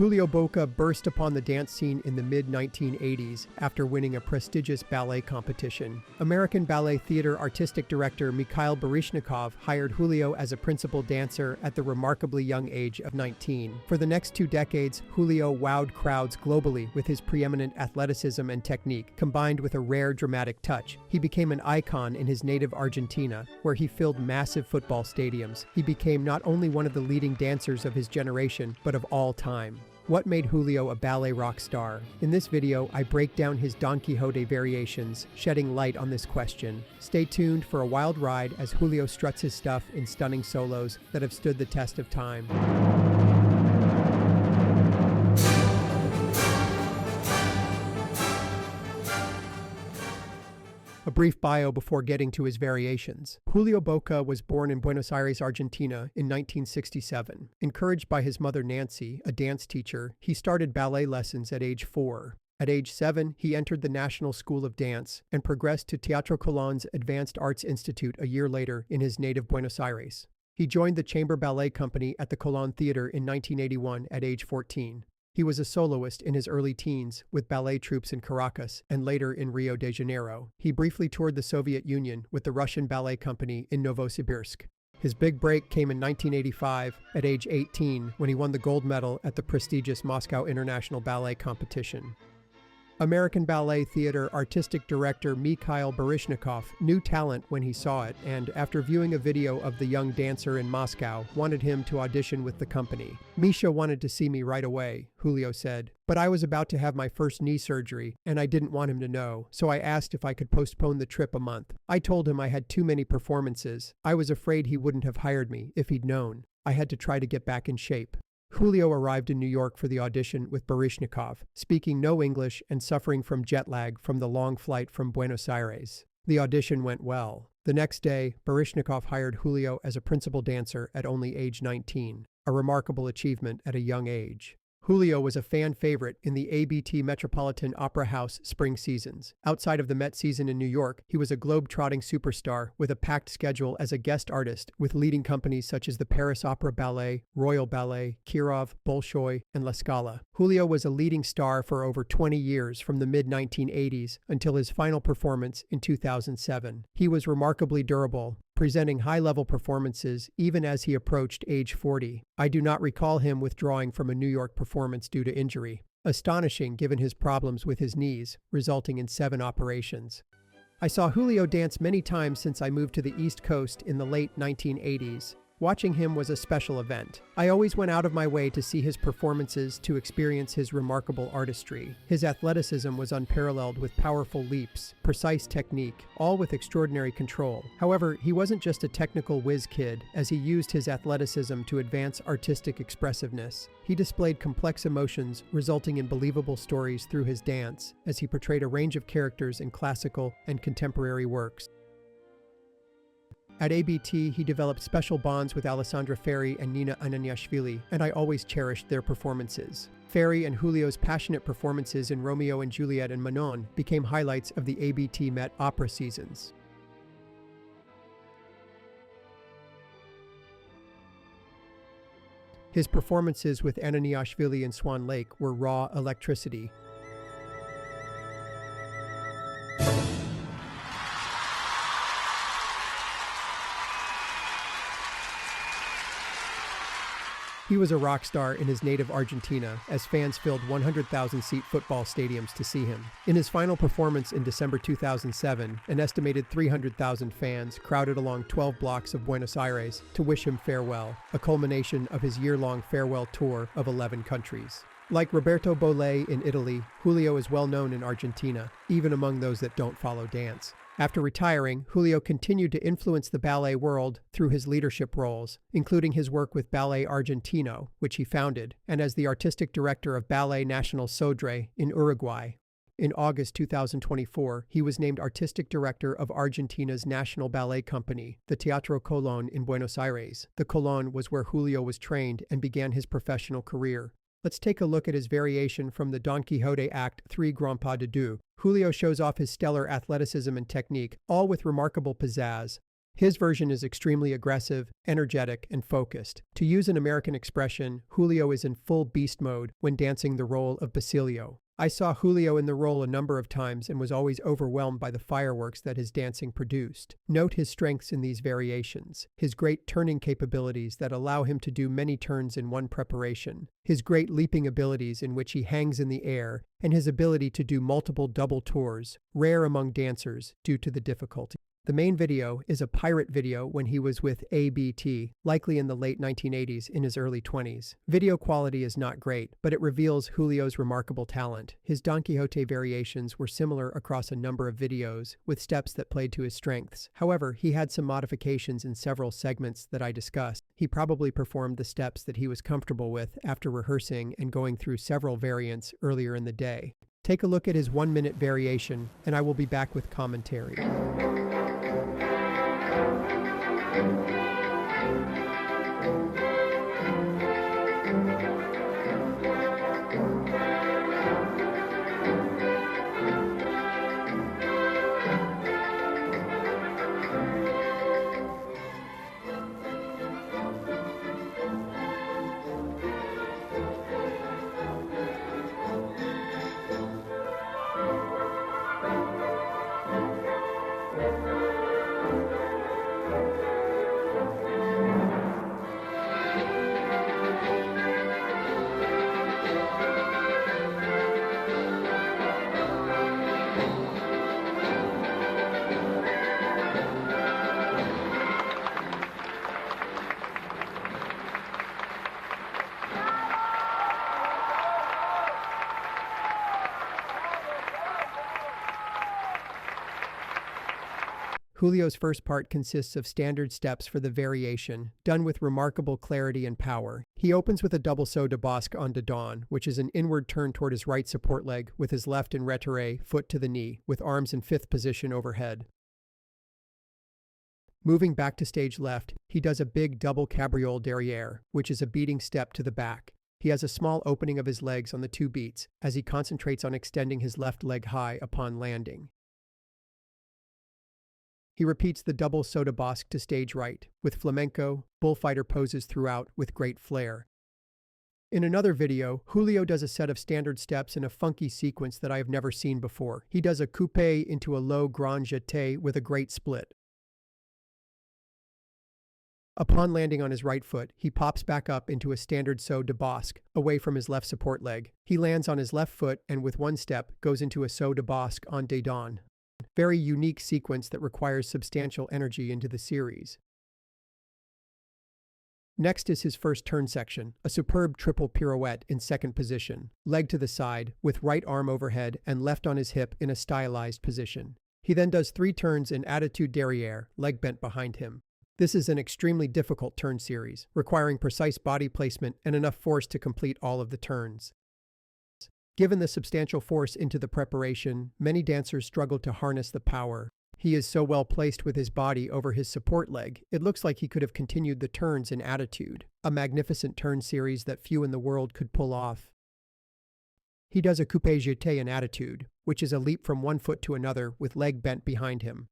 Julio Bocca burst upon the dance scene in the mid-1980s after winning a prestigious ballet competition. American Ballet Theater artistic director Mikhail Baryshnikov hired Julio as a principal dancer at the remarkably young age of 19. For the next 2 decades, Julio wowed crowds globally with his preeminent athleticism and technique, combined with a rare dramatic touch. He became an icon in his native Argentina, where he filled massive football stadiums. He became not only one of the leading dancers of his generation, but of all time. What made Julio a ballet rock star? In this video, I break down his Don Quixote variations, shedding light on this question. Stay tuned for a wild ride as Julio struts his stuff in stunning solos that have stood the test of time. A brief bio before getting to his variations. Julio Bocca was born in Buenos Aires, Argentina in 1967. Encouraged by his mother Nancy, a dance teacher, he started ballet lessons at age 4. At age 7, he entered the National School of Dance and progressed to Teatro Colón's Advanced Arts Institute a year later in his native Buenos Aires. He joined the Chamber Ballet Company at the Colón Theater in 1981 at age 14. He was a soloist in his early teens with ballet troupes in Caracas and later in Rio de Janeiro. He briefly toured the Soviet Union with the Russian Ballet Company in Novosibirsk. His big break came in 1985 at age 18 when he won the gold medal at the prestigious Moscow International Ballet Competition. American Ballet Theater artistic director Mikhail Baryshnikov knew talent when he saw it and, after viewing a video of the young dancer in Moscow, wanted him to audition with the company. "Misha wanted to see me right away," Julio said, "but I was about to have my first knee surgery and I didn't want him to know, so I asked if I could postpone the trip a month. I told him I had too many performances. I was afraid he wouldn't have hired me if he'd known. I had to try to get back in shape." Julio arrived in New York for the audition with Baryshnikov, speaking no English and suffering from jet lag from the long flight from Buenos Aires. The audition went well. The next day, Baryshnikov hired Julio as a principal dancer at only age 19, a remarkable achievement at a young age. Julio was a fan favorite in the ABT Metropolitan Opera House spring seasons. Outside of the Met season in New York, he was a globe-trotting superstar with a packed schedule as a guest artist with leading companies such as the Paris Opera Ballet, Royal Ballet, Kirov, Bolshoi, and La Scala. Julio was a leading star for over 20 years from the mid-1980s until his final performance in 2007. He was remarkably durable, presenting high-level performances even as he approached age 40. I do not recall him withdrawing from a New York performance due to injury. Astonishing given his problems with his knees, resulting in 7 operations. I saw Julio dance many times since I moved to the East Coast in the late 1980s. Watching him was a special event. I always went out of my way to see his performances to experience his remarkable artistry. His athleticism was unparalleled with powerful leaps, precise technique, all with extraordinary control. However, he wasn't just a technical whiz kid, as he used his athleticism to advance artistic expressiveness. He displayed complex emotions, resulting in believable stories through his dance, as he portrayed a range of characters in classical and contemporary works. At ABT, he developed special bonds with Alessandra Ferri and Nina Ananiashvili, and I always cherished their performances. Ferri and Julio's passionate performances in Romeo and Juliet and Manon became highlights of the ABT Met opera seasons. His performances with Ananiashvili in Swan Lake were raw electricity. He was a rock star in his native Argentina, as fans filled 100,000-seat football stadiums to see him. In his final performance in December 2007, an estimated 300,000 fans crowded along 12 blocks of Buenos Aires to wish him farewell, a culmination of his year-long farewell tour of 11 countries. Like Roberto Ballet in Italy, Julio is well known in Argentina, even among those that don't follow dance. After retiring, Julio continued to influence the ballet world through his leadership roles, including his work with Ballet Argentino, which he founded, and as the artistic director of Ballet National Sodre in Uruguay. In August 2024, he was named artistic director of Argentina's national ballet company, the Teatro Colón in Buenos Aires. The Colón was where Julio was trained and began his professional career. Let's take a look at his variation from the Don Quixote act 3 Grand Pas de Deux. Julio shows off his stellar athleticism and technique, all with remarkable pizzazz. His version is extremely aggressive, energetic, and focused. To use an American expression, Julio is in full beast mode when dancing the role of Basilio. I saw Julio in the role a number of times and was always overwhelmed by the fireworks that his dancing produced. Note his strengths in these variations, his great turning capabilities that allow him to do many turns in one preparation, his great leaping abilities in which he hangs in the air, and his ability to do multiple double tours, rare among dancers due to the difficulty. The main video is a pirate video when he was with ABT, likely in the late 1980s in his early 20s. Video quality is not great, but it reveals Julio's remarkable talent. His Don Quixote variations were similar across a number of videos, with steps that played to his strengths. However, he had some modifications in several segments that I discussed. He probably performed the steps that he was comfortable with after rehearsing and going through several variants earlier in the day. Take a look at his 1-minute variation, and I will be back with commentary. Julio's first part consists of standard steps for the variation, done with remarkable clarity and power. He opens with a double saut de basque on de Don, which is an inward turn toward his right support leg, with his left in retiré, foot to the knee, with arms in 5th position overhead. Moving back to stage left, he does a big double cabriole derrière, which is a beating step to the back. He has a small opening of his legs on the 2 beats, as he concentrates on extending his left leg high upon landing. He repeats the double saut de basque to stage right, with flamenco, bullfighter poses throughout with great flair. In another video, Julio does a set of standard steps in a funky sequence that I have never seen before. He does a coupé into a low grand jeté with a great split. Upon landing on his right foot, he pops back up into a standard saut de basque, away from his left support leg. He lands on his left foot and with one step goes into a saut de basque on de Don. Very unique sequence that requires substantial energy into the series. Next is his first turn section, a superb triple pirouette in 2nd position, leg to the side, with right arm overhead and left on his hip in a stylized position. He then does 3 turns in attitude derrière, leg bent behind him. This is an extremely difficult turn series, requiring precise body placement and enough force to complete all of the turns. Given the substantial force into the preparation, many dancers struggle to harness the power. He is so well placed with his body over his support leg, it looks like he could have continued the turns in attitude, a magnificent turn series that few in the world could pull off. He does a coupé jeté in attitude, which is a leap from one foot to another with leg bent behind him.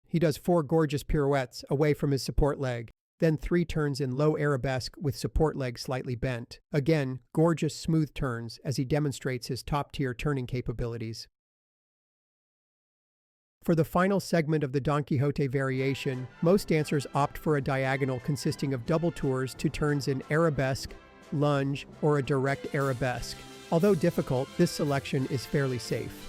He does 4 gorgeous pirouettes away from his support leg, then 3 turns in low arabesque with support leg slightly bent. Again, gorgeous smooth turns as he demonstrates his top-tier turning capabilities. For the final segment of the Don Quixote variation, most dancers opt for a diagonal consisting of double tours to turns in arabesque, lunge, or a direct arabesque. Although difficult, this selection is fairly safe.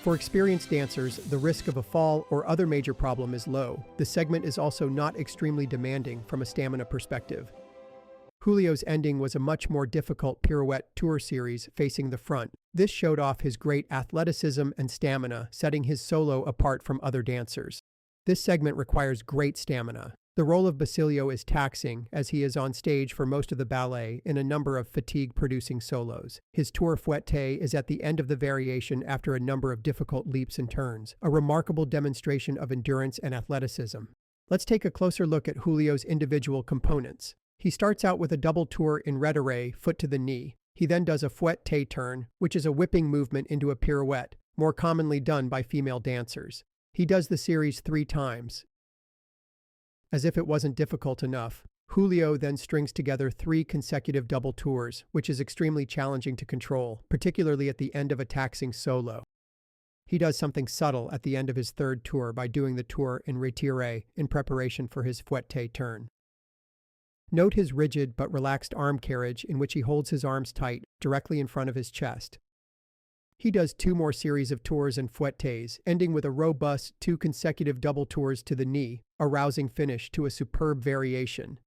For experienced dancers, the risk of a fall or other major problem is low. The segment is also not extremely demanding from a stamina perspective. Julio's ending was a much more difficult pirouette tour series facing the front. This showed off his great athleticism and stamina, setting his solo apart from other dancers. This segment requires great stamina. The role of Basilio is taxing, as he is on stage for most of the ballet in a number of fatigue-producing solos. His tour fouettée is at the end of the variation after a number of difficult leaps and turns, a remarkable demonstration of endurance and athleticism. Let's take a closer look at Julio's individual components. He starts out with a double tour in retiré, foot to the knee. He then does a fouettée turn, which is a whipping movement into a pirouette, more commonly done by female dancers. He does the series 3 times. As if it wasn't difficult enough, Julio then strings together 3 consecutive double tours, which is extremely challenging to control, particularly at the end of a taxing solo. He does something subtle at the end of his 3rd tour by doing the tour in retiré in preparation for his fouetté turn. Note his rigid but relaxed arm carriage in which he holds his arms tight directly in front of his chest. He does 2 more series of tours and fouettes, ending with a robust 2 consecutive double tours to the knee, a rousing finish to a superb variation.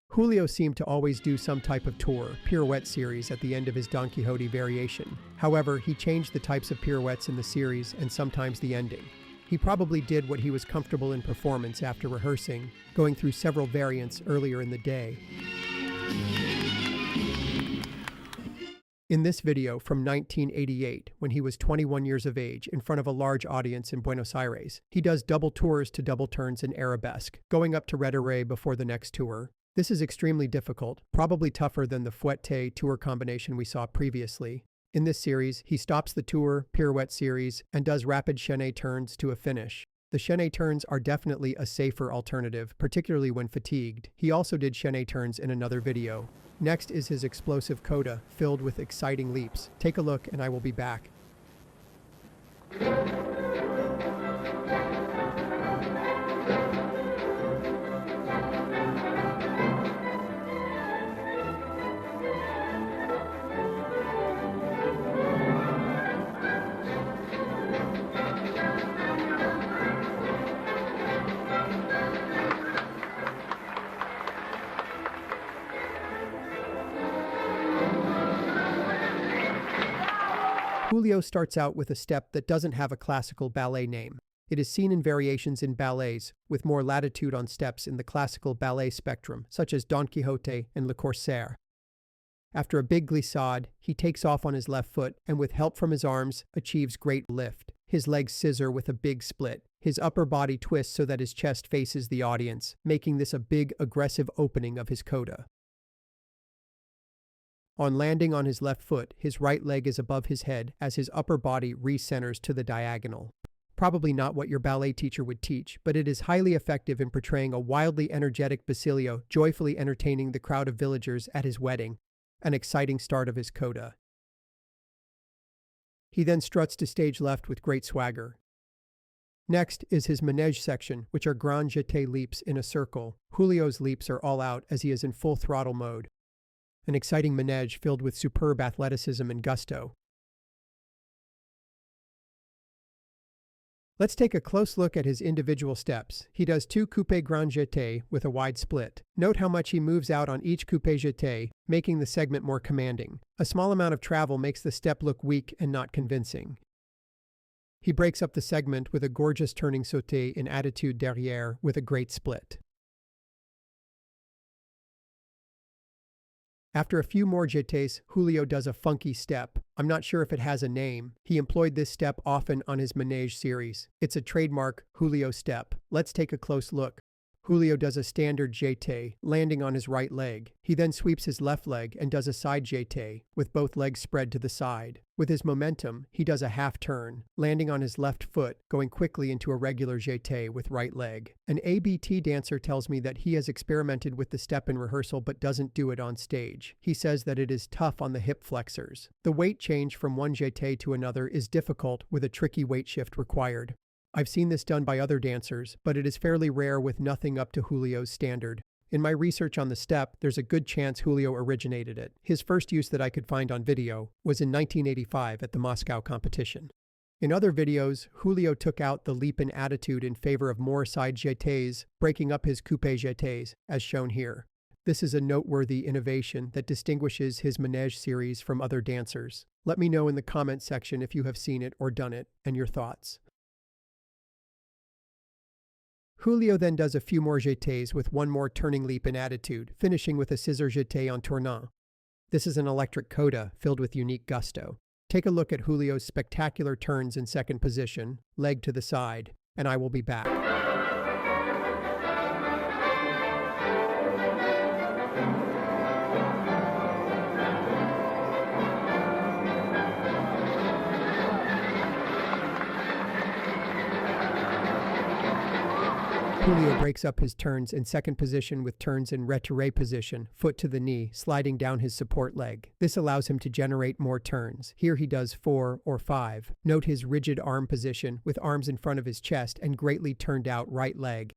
Julio seemed to always do some type of tour, pirouette series at the end of his Don Quixote variation. However, he changed the types of pirouettes in the series and sometimes the ending. He probably did what he was comfortable in performance after rehearsing, going through several variants earlier in the day. In this video from 1988, when he was 21 years of age in front of a large audience in Buenos Aires, he does double tours to double turns in arabesque, going up to retiré before the next tour. This is extremely difficult, probably tougher than the fouetté tour combination we saw previously. In this series, he stops the tour, pirouette series, and does rapid chaîné turns to a finish. The chaîné turns are definitely a safer alternative, particularly when fatigued. He also did chaîné turns in another video. Next is his explosive coda, filled with exciting leaps. Take a look and I will be back. Julio starts out with a step that doesn't have a classical ballet name. It is seen in variations in ballets, with more latitude on steps in the classical ballet spectrum, such as Don Quixote and Le Corsaire. After a big glissade, he takes off on his left foot and with help from his arms, achieves great lift. His legs scissor with a big split. His upper body twists so that his chest faces the audience, making this a big, aggressive opening of his coda. On landing on his left foot, his right leg is above his head as his upper body recenters to the diagonal. Probably not what your ballet teacher would teach, but it is highly effective in portraying a wildly energetic Basilio joyfully entertaining the crowd of villagers at his wedding, an exciting start of his coda. He then struts to stage left with great swagger. Next is his manège section, which are grand jeté leaps in a circle. Julio's leaps are all out as he is in full throttle mode. An exciting manège filled with superb athleticism and gusto. Let's take a close look at his individual steps. He does 2 coupé grand jeté with a wide split. Note how much he moves out on each coupé jeté, making the segment more commanding. A small amount of travel makes the step look weak and not convincing. He breaks up the segment with a gorgeous turning sauté in attitude derrière with a great split. After a few more jetés, Julio does a funky step. I'm not sure if it has a name. He employed this step often on his manège series. It's a trademark Julio step. Let's take a close look. Julio does a standard jeté, landing on his right leg. He then sweeps his left leg and does a side jeté, with both legs spread to the side. With his momentum, he does a half turn, landing on his left foot, going quickly into a regular jeté with right leg. An ABT dancer tells me that he has experimented with the step in rehearsal but doesn't do it on stage. He says that it is tough on the hip flexors. The weight change from one jeté to another is difficult with a tricky weight shift required. I've seen this done by other dancers, but it is fairly rare with nothing up to Julio's standard. In my research on the step, there's a good chance Julio originated it. His first use that I could find on video was in 1985 at the Moscow competition. In other videos, Julio took out the leap in attitude in favor of more side jetés, breaking up his coupé jetés, as shown here. This is a noteworthy innovation that distinguishes his manège series from other dancers. Let me know in the comment section if you have seen it or done it, and your thoughts. Julio then does a few more jetés with one more turning leap in attitude, finishing with a scissor jeté en tournant. This is an electric coda filled with unique gusto. Take a look at Julio's spectacular turns in second position, leg to the side, and I will be back. Julio breaks up his turns in second position with turns in retiré position, foot to the knee, sliding down his support leg. This allows him to generate more turns. Here he does 4 or 5. Note his rigid arm position with arms in front of his chest and greatly turned out right leg.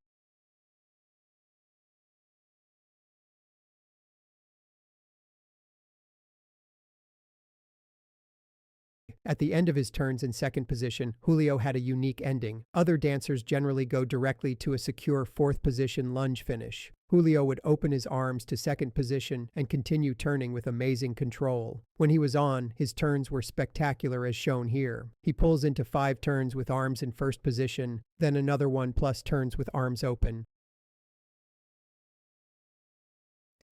At the end of his turns in second position, Julio had a unique ending. Other dancers generally go directly to a secure fourth position lunge finish. Julio would open his arms to second position and continue turning with amazing control. When he was on, his turns were spectacular as shown here. He pulls into 5 turns with arms in first position, then another one plus turns with arms open.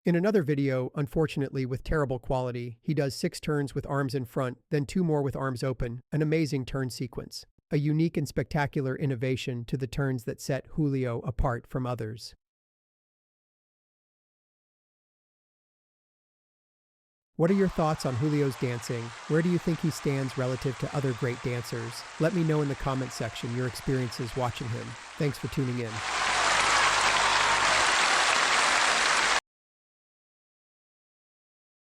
In another video, unfortunately with terrible quality, he does 6 turns with arms in front, then 2 more with arms open, an amazing turn sequence. A unique and spectacular innovation to the turns that set Julio apart from others. What are your thoughts on Julio's dancing? Where do you think he stands relative to other great dancers? Let me know in the comment section your experiences watching him. Thanks for tuning in.